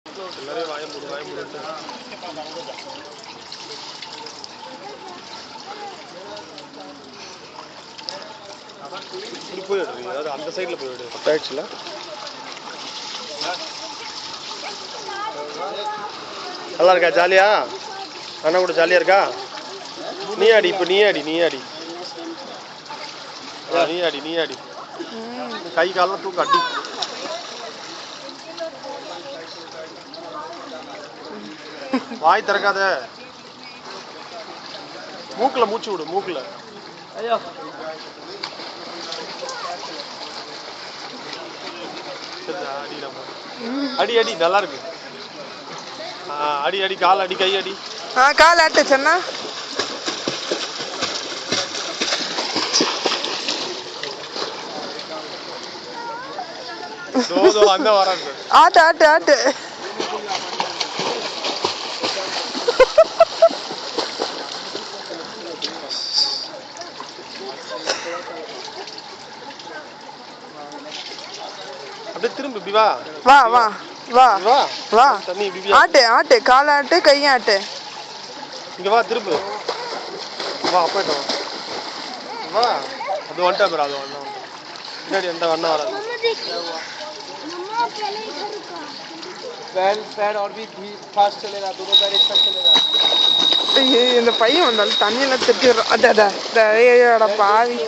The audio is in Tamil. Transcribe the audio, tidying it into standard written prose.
எல்லாரையும் வாய மூடுன்ட்டு போயிடுறீங்க, அதாவது அந்த சைடில் போயிடு. ஆயிடுச்சுல நல்லா இருக்கா? ஜாலியா? அண்ணா கூட ஜாலியாக இருக்கா? நீ ஆடி, இப்போ நீ ஆடி நீ ஆடி நீ ஆடி நீ ஆடி கை காலெல்லாம் தூக்க அடி. வாய் திறக்காத, மூக்கில் மூச்சு விடு, மூக்கில். ஐயோ அடி அடி அடி நல்லா இருக்கு. அடி அடி கால் அடி கை அடி. கால் ஆட்டு சொன்னா அந்த வராது. ஆட்டு ஆட்டு ஆட்டு அப்படியே திரும்ப இப்படி வா வா வா வா வா வா தண்ணி இப்படி ஆட்டு ஆட்டு கால் ஆட்டு கையும் ஆட்டு. இங்க வா திரும்ப வா போயிட்டு வா. அது வந்துட்டா பேர் அது வந்தா பின்னாடி எந்த வண்ணம் வராது. இந்த பையன் வந்தாலும் தண்ணியெல்லாம் திட்டிடுறான். பாவி